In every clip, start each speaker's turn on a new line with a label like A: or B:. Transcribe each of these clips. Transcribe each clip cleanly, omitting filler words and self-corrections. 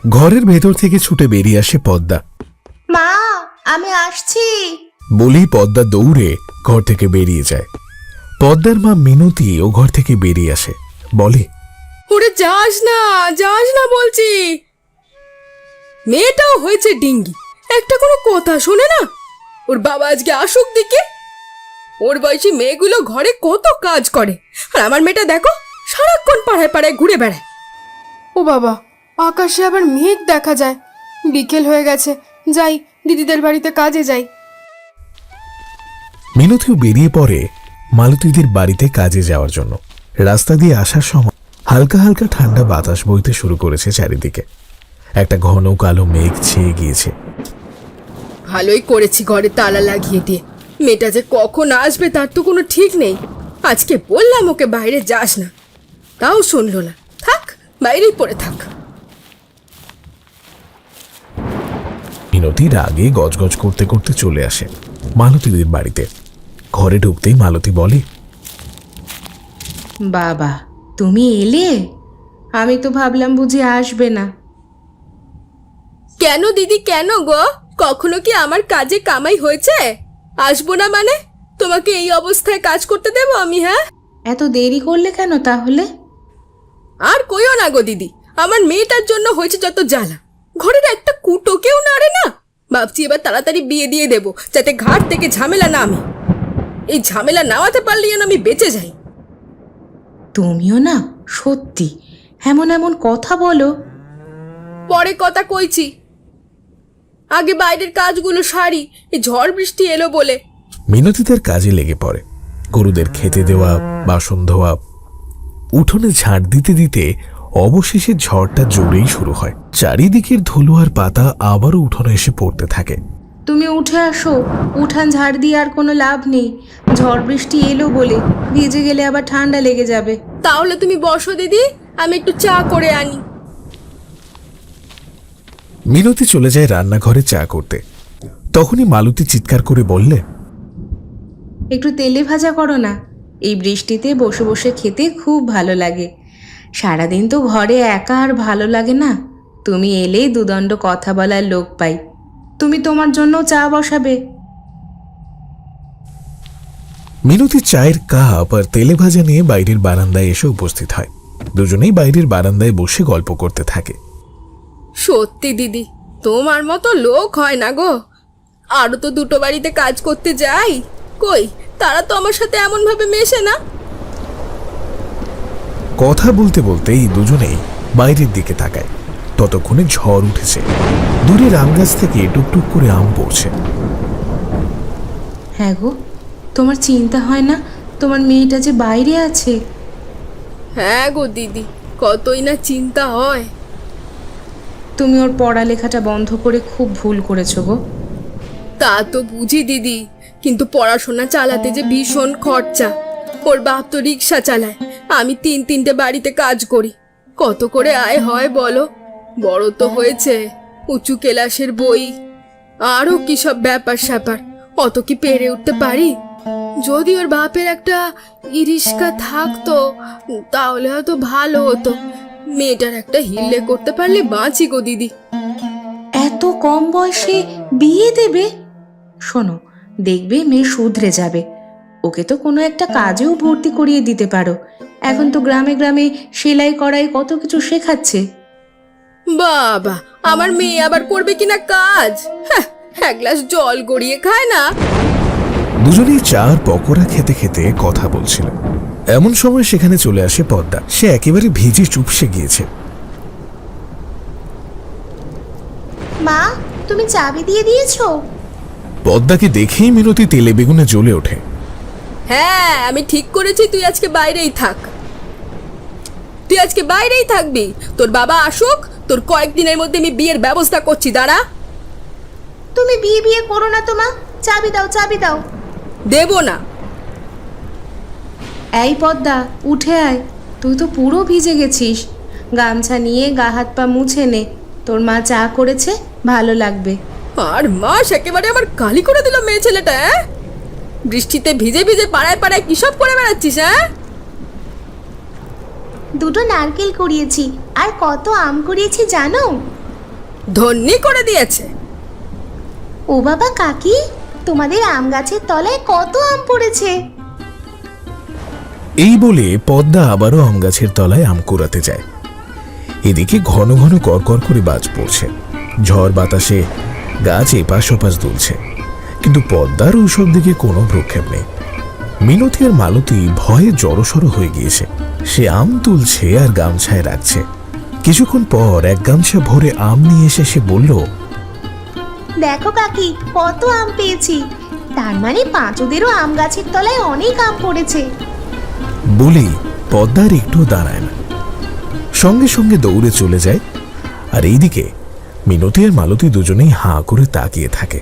A: ঘরের ভেতর থেকে ছুটে বেরিয়ে আসে পদ্মা।
B: মা, আমি আসছি
A: বলেই পদ্মা দৌড়ে ঘর থেকে বেরিয়ে যায়। পদ্মার মা মিনতি ও ঘর থেকে বেরিয়ে আসে, বলে,
C: ওরে যাস না বলছি। মেয়েটাও হয়েছে ডিঙ্গি, একটা কোনো কথা শোনে না। ওর বাবা আজকে আসুক দিকে। ওর বয়সী মেয়েগুলো ঘরে কত কাজ করে, আর আমার মেয়েটা দেখো সারাক্ষণ পাড়ায় পাড়ায় ঘুরে বেড়ায়।
D: ও বাবা, আকাশে আবার মেঘ দেখা যায়। বিকেল হয়ে গেছে, যাই দিদিদের বাড়িতে কাজে যাই।
A: মিনতিও বেরিয়ে পড়ে মালতীদের বাড়িতে কাজে যাওয়ার জন্য। রাস্তা দিয়ে আসার সময় হালকা হালকা ঠান্ডা বাতাস বইতে শুরু করেছে চারিদিকে। একটা ঘন কালো মেঘ ছেয়ে গিয়েছে।
C: ভালোই করেছি ঘরে তালা লাগিয়ে দিয়ে। মেয়েটা যে কখন আসবে তার তো কোনো ঠিক নেই। আজকে বললাম ওকে বাইরে যাস না, তাও শুনলো না। থাক, বাইরেই পড়ে থাক।
A: মিনতি রাগে গজগজ করতে করতে চলে আসে মালতীদের বাড়িতে। ঘরে ঢুকতেই মালতী বলে,
B: বাবা, তুমি এলে? আমি তো ভাবলাম বুঝি আসবে না।
C: কেন দিদি, কেন গো? কখনো কি আমার কাজে কামাই হয়েছে? আসবো না মানে? তোমাকে এই অবস্থায় কাজ করতে দেবো আমি? হ্যাঁ,
B: এত দেরি করলে কেন তাহলে?
C: আর কইও না গো দিদি, আমার মেয়েটার জন্য হয়েছে যত জ্বালা। ঘরের একটা কুটো কেউ নাড়ে না। ভাবছি এবার তাড়াতাড়ি বিয়ে দিয়ে দেবো, যাতে ঘাট থেকে ঝামেলা না আমি। এই ঝামেলা নামাতে পারলে যেন আমি বেঁচে যাই।
B: তুমিও না সত্যি এমন এমন কথা বলো।
C: পরে কথা কইছি, আগে বাইরের কাজগুলো সারি। এই ঝড় বৃষ্টি এলো বলে।
A: মিনতিদের কাজে লেগে পড়ে। গরুদের খেতে দেওয়া, বাসন ধোয়া, উঠোনে ঝাড় দিতে দিতে অবশেষে ঝড়টা জোরেই শুরু হয়। চারিদিকের ধুলো আর পাতা আবারও উঠোনে এসে পড়তে থাকে।
B: তুমি উঠে আসো, উঠান ঝাড় দিয়ে আর কোনো লাভ নেই। ঝড় বৃষ্টি এলো বলে ভিজে গেলে আবার ঠান্ডা লেগে যাবে।
C: তাহলে তুমি বসো দিদি, আমি একটু চা করে আনি।
A: মিনতি চলে যায় রান্নাঘরে চা করতে। তখনই মালতী চিৎকার করে বললে,
B: একটু তেলে ভাজা করো না। এই বৃষ্টিতে বসে বসে খেতে খুব ভালো লাগে। সারাদিন তো ঘরে একা আর ভালো লাগে না। তুমি এলেই দুদণ্ড কথা বলার লোক পাই। তুমি তোমার জন্য চা বসাবে।
A: মিনতি চায়ের কাপ আর তেলে ভাজা নিয়ে বাইরের বারান্দায় এসে উপস্থিত হয়। দুজনেই বাইরের বারান্দায় বসে গল্প করতে থাকে।
C: সত্যি দিদি, তোমার মতো লোক হয় না গো। আরো তো দুটো বাড়িতে কাজ করতে যাই, কই তারা তো আমার সাথে এমন ভাবে মেশে না।
A: কথা বলতে বলতেই দুজনেই বাইরের দিকে তাকায়। ততক্ষণে ঝড় উঠেছে। দূরে আম গাছ থেকে টুকটুক করে আম পড়ছে।
B: হ্যাঁ গো, তোমার চিন্তা হয় না তোমার মেয়েটা যে বাইরে আছে?
C: হ্যাঁ গো দিদি, কতই না চিন্তা হয়।
B: তুমি ওর পড়ালেখাটা বন্ধ করে খুব ভুল করেছো গো।
C: তা তো বুঝি দিদি, কিন্তু পড়াশোনা চালাতে যে ভীষণ খরচা। ওর বাপ তো রিক্সা চালায়, আমি তিনটে বাড়িতে কাজ করি। কত করে আয় হয় বলো? বড় তো হয়েছে, উঁচু ক্লাসের বই, আরও কি সব ব্যাপার স্যাপার। অত কি পেরে উঠতে পারি? যদি ওর বাপের একটা রিক্সা থাকতো তাহলে হয়তো ভালো হতো। মেয়েটার একটা হিল্লে করতে পারলে বাঁচি গো দিদি।
B: এত কম বয়সে বিয়ে দেবে? শোনো, দেখবে মেয়ে শুধরে যাবে। ওকে তো কোনো একটা কাজেও ভর্তি করিয়ে দিতে পারো। এখন তো গ্রামে গ্রামে সেলাই করাই কত কিছু শেখাচ্ছে।
C: বাবা, আমার মেয়ে আবার করবে কিনা কাজ? হ্যাঁ, এক গ্লাস জল গড়িয়ে খায় না।
A: দুজনেই চার পকোড়া খেতে খেতে কথা বলছিল। এমন সময় সেখানে চলে আসে পদ্মা। সে একেবারে ভিজে চুপসে গিয়েছে।
B: মা, তুমি চাবি দিয়ে দিয়েছো?
A: পদ্মাকে দেখেই মিনতি তেলে বেগুনে জ্বলে ওঠে।
C: হ্যাঁ, আমি ঠিক করেছি তুই আজকে বাইরেই থাক। তুই আজকে বাইরেই থাকবি। তোর বাবা আসুক, তোর কয়েকদিনের মধ্যে আমি বিয়ের ব্যবস্থা করছি, দাঁড়া।
B: তুমি বিয়ে বিয়ে করো না তো মা, চাবি দাও, চাবি দাও।
C: দেব না।
B: এই পদ্মা, উঠে আয়। তুই তো পুরো ভিজে গেছিস। গামছা নিয়ে গা হাত পা মুছে নে। তোর মা চা করেছে, ভালো লাগবে।
C: আর মাস একেবারে আমার কালি করে দিল মেয়ে ছেলেটা। বৃষ্টিতে ভিজে ভিজে পাড়ায় পাড়ায় কি সব করে বেড়াচ্ছিস? হ্যাঁ,
B: দুটো নারকেল কুড়িয়েছি আর কত আম কুড়িয়েছি জানো?
C: ধন্যি করে দিয়েছে।
B: ও বাবা কাকি, তোমাদের আম গাছের তলায় কত আম পড়েছে।
A: এই বলে পদ্মা আবারও আম গাছের তলায় আম কুড়াতে যায়। এদিকে ঘন ঘন করকর করে বাজ পড়ছে, ঝড় বাতাসে গাছ এপাশ ওপাশ দুলছে, কিন্তু পদ্মার ওইসব দিকে কোনো ভ্রুক্ষেপ নেই। মিনতি আর মালতী ভয়ে জড়সড় হয়ে গিয়েছে। সে আম তুলছে আর গামছায় রাখছে। কিছুক্ষণ পর এক গামছা ভরে আম নিয়ে এসে সে বলল,
B: দেখো কাকি, কত আম পেয়েছি। তার মানে পাঁচুদেরও আম গাছের তলায় অনেক আম পড়েছে।
A: বলেই পদ্মা আর একটুও দাঁড়ায় না, সঙ্গে সঙ্গে দৌড়ে চলে যায়। আর এইদিকে মিনতি আর মালতী দুজনেই হাঁ করে তাকিয়ে থাকে।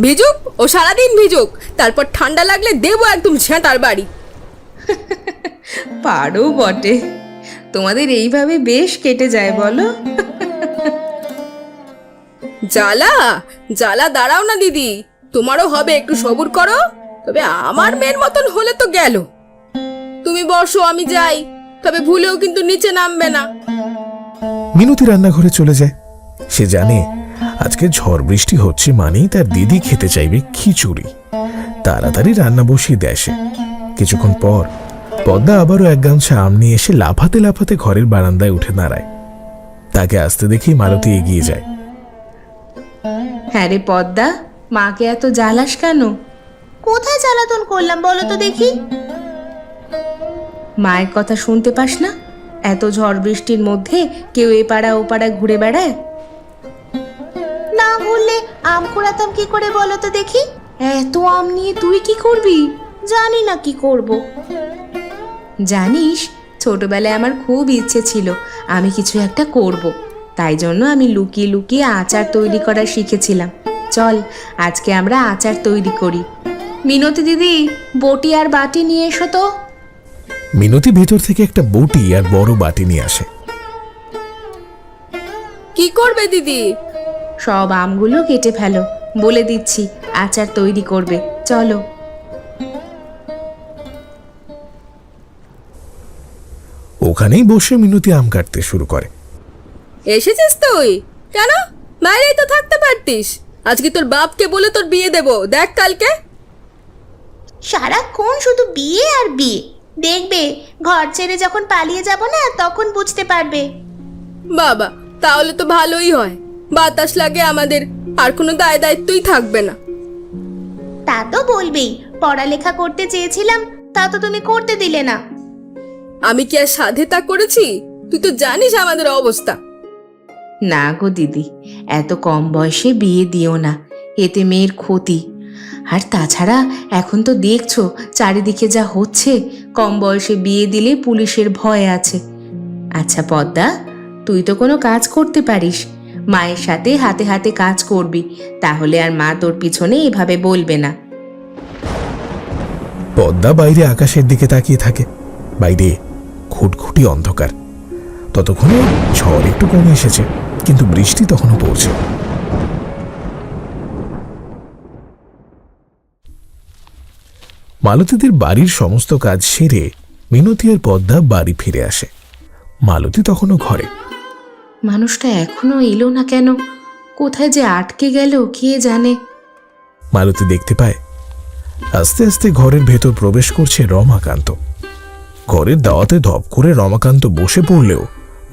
C: ভিজুক, ও সারাদিন ভিজুক, তারপর ঠান্ডা লাগলে দেবো একদম ঝেঁটার বাড়ি।
B: পারো বটে, তোমাদের এইভাবে বেশ কেটে যায় বলো।
C: জ্বালা জ্বালা দাঁড়াও না দিদি, তোমারও হবে, একটু সবুর করো। তবে আমার মেয়ের মতন হলে তো গেল। তুমি বসো, আমি যাই, তবে ভুলেও কিন্তু নিচে নামবে না।
A: মিনতি রান্নাঘরে চলে যায়। সে জানে আজকে ঝড় বৃষ্টি হচ্ছে মানেই তার দিদি খেতে চাইবে খিচুড়ি। তাড়াতাড়ি রান্না বসিয়ে দেয় সে। কিছুক্ষণ পর পদ্মা আবারও এক গামছা আম নিয়ে এসে লাফাতে লাফাতে ঘরের বারান্দায় উঠে দাঁড়ায়। তাকে আসতে দেখেই মালতী এগিয়ে যায়।
B: হ্যাঁ রে পদ্মা, মাকে এত জ্বালাস কেন? কোথায় জ্বালাতন করলাম বলো তো দেখি। মায়ের কথা শুনতে পাস না? এত ঝড় বৃষ্টির মধ্যে কেউ এ পাড়া ও পাড়া ঘুরে বেড়ায়। না ঘুরলে আম কুড়াতাম কি করে বলো তো দেখি? এত আম নিয়ে তুই কি করবি? জানি না কি করব। জানিস, ছোটবেলায় আমার খুব ইচ্ছে ছিল আমি কিছু একটা করব। তাই জন্য আমি লুকিয়ে লুকিয়ে আচার তৈরি করা শিখেছিলাম। চল আজকে আমরা আচার তৈরি করি। মিনতি দিদি, বটি আর বাটি নিয়ে এসো তো।
A: মিনতি ভেতর থেকে একটা বটি আর বড় বাটি নিয়ে আসে।
C: কি করবে দিদি?
B: সব আমগুলো কেটে ফেলো, বলে দিচ্ছি আচার তৈরি করবে। চলো।
A: ওখানেই বসে মিনতি আম কাটতে শুরু করে।
C: এসেছিস তুই? কেন, বাইরেই তো থাকতে পারতিস। আজকে তোর বাপকে বলে তোর বিয়ে দেবো, দেখ কালকে।
B: সারাক্ষণ শুধু বিয়ে আর বিয়ে। দেখবে ঘর ছেড়ে যখন পালিয়ে যাব না, তখন বুঝতে পারবে।
C: বাবা, তাহলে তো ভালোই হয়, বাতাস লাগে আমাদের, আর কোনো দায় দায়িত্বই থাকবে না।
B: তা তো বলবেই, পড়ালেখা করতে চেয়েছিলাম, তা তো তুমি করতে দিলে না।
C: আমি কি আর সাধে তা করেছি? তুই তো জানিস আমাদের অবস্থা।
B: না গো দিদি, এত কম বয়সে বিয়ে দিও না, এতে মেয়ের ক্ষতি। আর তাছাড়া এখন তো দেখছো চারিদিকে যা হচ্ছে, কম বয়সে বিয়ে দিলে পুলিশের ভয় আছে। আচ্ছা পদ্মা, তুই তো কোনো কাজ করতে পারিস, মায়ের সাথে হাতে হাতে কাজ করবি, তাহলে আর মা তোর পিছনে এভাবে বলবে না।
A: পদ্মা বাইরে আকাশের দিকে তাকিয়ে থাকে। বাইরে খুটখুটি অন্ধকার। ততক্ষণে ঝড় একটু কমে এসেছে, কিন্তু বৃষ্টি তখনও পড়ছে। মালতীদের বাড়ির সমস্ত কাজ সেরে মিনতি আর পদ্মা বাড়ি ফিরে আসে। মালতী তখনও ঘরে।
B: মানুষটা এখনো এলো না কেন? কোথায় যে আটকে গেল কে জানে।
A: মালতী দেখতে পায় আস্তে আস্তে ঘরের ভেতর প্রবেশ করছে রমাকান্ত। ঘরের দাওয়াতে ধপ করে রমাকান্ত বসে পড়লেও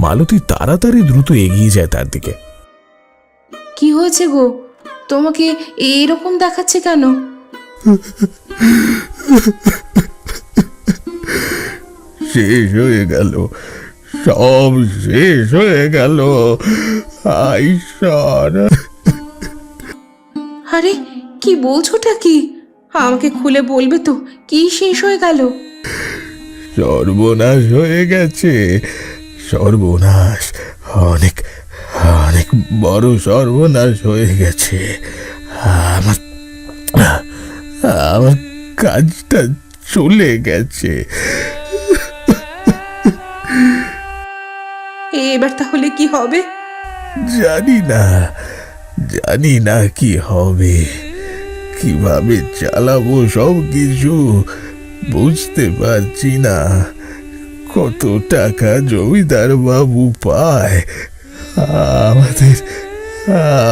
A: মালতী তাড়াতাড়ি দ্রুত এগিয়ে যায় তার দিকে।
B: কি হয়েছে গো? তোমাকে এরকম দেখাচ্ছে কেন?
A: শেষ হয়ে গেল, সব শেষ হয়ে গেল। ঈশ্বর!
B: আরে কি বলছোটা কি? আমাকে খুলে বলবে তো, কি শেষ হয়ে গেল?
A: সর্বনাশ হয়ে গেছে, সর্বনাশ, অনেক অনেক বড় সর্বনাশ হয়ে গেছে। আমার আমার কাজটা চলে গেছে।
B: এবার তাহলে কি হবে?
A: জানি না কি হবে, কিভাবে চালাবো সব কিছু বুঝতে পারছি না। কত টাকা জমিদার বাবু পায় আমাদের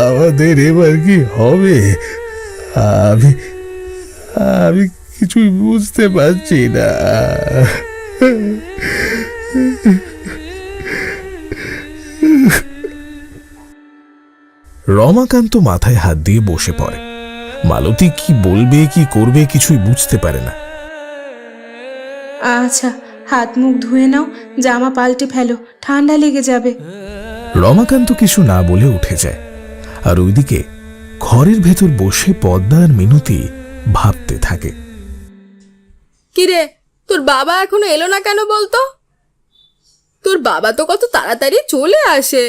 A: আমাদের এবার কি হবে? আমি আমি কিছুই বুঝতে পারছি না। রমাকান্ত মাথায় হাত দিয়ে বসে পড়ে। মালতী কি বলবে কি করবে কিছুই বুঝতে পারে না।
B: আচ্ছা, হাত মুখ ধুয়ে নাও, জামা পাল্টে ফেলো, ঠান্ডা লেগে যাবে।
A: রমাকান্ত কিছু না বলে উঠে যায়। আর ওইদিকে ঘরের ভেতর বসে পদ্মা আর মিনতি ভাবতে থাকে।
C: কিরে, তোর বাবা এখনো এলো না কেন বলতো? তোর বাবা তো কত তাড়াতাড়ি চলে আসে,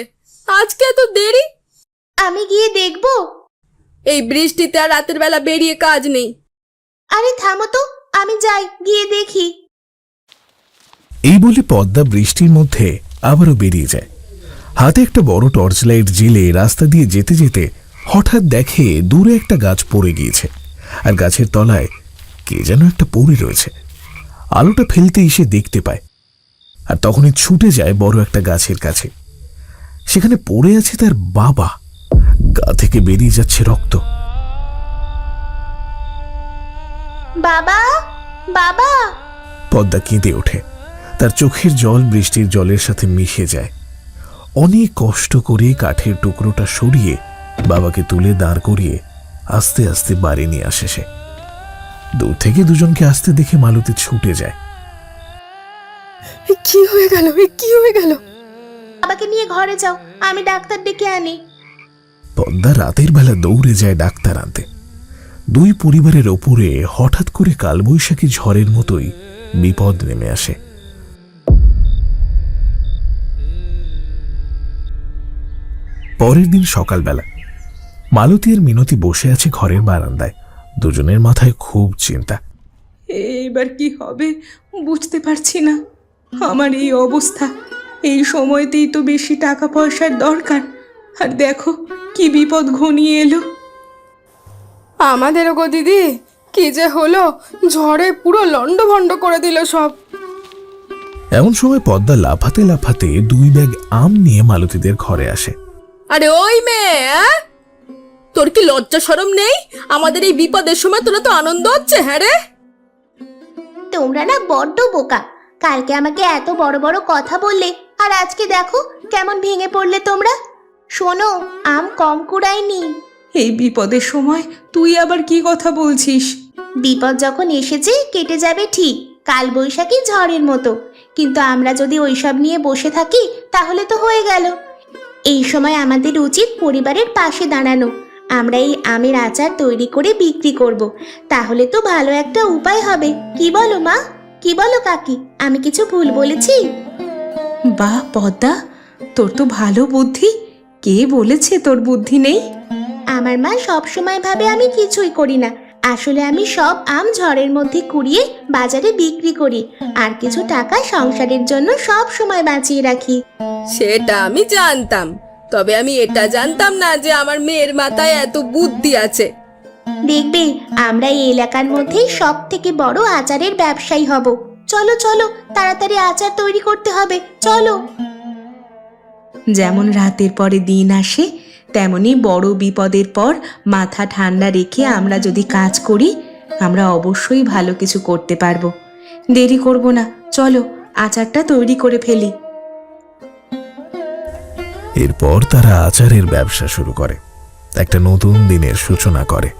C: আজকে এত দেরি।
B: আমি গিয়ে দেখবো।
C: এই বৃষ্টিতে আর রাতের বেলা বেরিয়ে কাজ নেই।
B: আরে থামো তো, আমি যাই, গিয়ে দেখি।
A: এই বলে পদ্মা বৃষ্টির মধ্যে আবারও বেরিয়ে যায়। হাতে একটা বড় টর্চ লাইট জেলে রাস্তা দিয়ে যেতে যেতে হঠাৎ দেখে দূরে একটা গাছ পড়ে গিয়েছে, আর গাছের তলায় কে যেন একটা পড়ে রয়েছে। আলোটা ফেলতে এসে দেখতে পায়, আর তখনই ছুটে যায় বড় একটা গাছের কাছে। সেখানে পড়ে আছে তার বাবা, গা থেকে বেরিয়ে যাচ্ছে রক্ত।
B: বাবা, বাবা!
A: পদ্মা কেঁদে ওঠে। তার চোখের জল বৃষ্টির জলের সাথে মিশে যায়। অনেক কষ্ট করে কাঠের টুকরোটা সরিয়ে বাবাকে তুলে দাঁড় করিয়ে আস্তে আস্তে বাড়ি নিয়ে আসে সে। দূর থেকে দুজনকে আসতে দেখে মালতী ছুটে যায়।
D: কি হয়ে গেল? কি হয়ে গেল?
B: বাবাকে নিয়ে ঘরে যাও, আমি ডাক্তার ডেকে আনি।
A: পদ্মা রাতের বেলা দৌড়ে যায় ডাক্তার আনতে। দুই পরিবারের ওপরে হঠাৎ করে কালবৈশাখী ঝড়ের মতোই বিপদ নেমে আসে। পরের দিন সকালবেলা মালতী আর মিনতি বসে আছে ঘরের বারান্দায়। দুজনের মাথায় খুব চিন্তা।
B: এবার কি হবে বুঝতে পারছি না। আমার এই অবস্থা, এই সময়তেই তো বেশি টাকা পয়সার দরকার, আর দেখো কি বিপদ ঘনিয়ে এলো।
D: আমাদেরও গো দিদি, কি যে হলো, ঝড়ে পুরো লন্ডভন্ড করে দিল সব।
A: এমন সময় পদ্মা লাফাতে লাফাতে 2 ব্যাগ আম নিয়ে মালতীদের ঘরে আসে।
C: আরে ওই মেয়ে, তোর কি লজ্জা শরম নেই? আমাদের এই বিপদের সময় তোরা তো আনন্দ হচ্ছে। হ্যাঁ রে,
B: তোমরা না বড্ড বোকা। কালকে আমাকে এত বড় বড় কথা বললে, আর আজকে দেখো কেমন ভেঙে পড়লে তোমরা। শোনো, আম কম কুড়ায়নি। এই বিপদের সময় তুই আবার কি কথা বলছিস? বিপদ যখন এসেছে কেটে যাবে ঠিক, কাল বৈশাখী ঝড়ের মতো। কিন্তু আমরা যদি ওইসব নিয়ে বসে থাকি তাহলে তো হয়ে গেল। এই সময় আমাদের উচিত পরিবারের পাশে দাঁড়ানো। আমরা এই আমের আচার তৈরি করে বিক্রি করব, তাহলে তো ভালো একটা উপায় হবে। কি বলো মা? কি বলো কাকি? আমি কিছু ভুল বলেছি? বাহ পদ্মা, তোর তো ভালো বুদ্ধি। কে বলেছে তোর বুদ্ধি নেই? আমার মা সব সময় ভাবে আমি কিছুই করি না। আসলে আমি সব আম ঝড়ের মধ্যে কুড়িয়ে বাজারে বিক্রি করি, আর কিছু টাকা সংসারের জন্য সব সময় বাঁচিয়ে রাখি।
C: সেটা আমি জানতাম, তবে আমি এটা জানতাম না যে আমার মেয়ের মাথায় এত বুদ্ধি আছে।
B: দেখবে আমরা এই এলাকার মধ্যেই সব থেকে বড় আচারের ব্যবসায়ী হব। চলো চলো, তাড়াতাড়ি আচার তৈরি করতে হবে, চলো। যেমন রাতের পরে দিন আসে, তেমনি বড় বিপদের পর মাথা ঠান্ডা রেখে আমরা যদি কাজ করি, আমরা অবশ্যই ভালো কিছু করতে পারবো। দেরি করব না, চলো আচারটা তৈরি করে ফেলি।
A: এরপর তারা আচারের ব্যবসা শুরু করে, একটা নতুন দিনের সূচনা করে।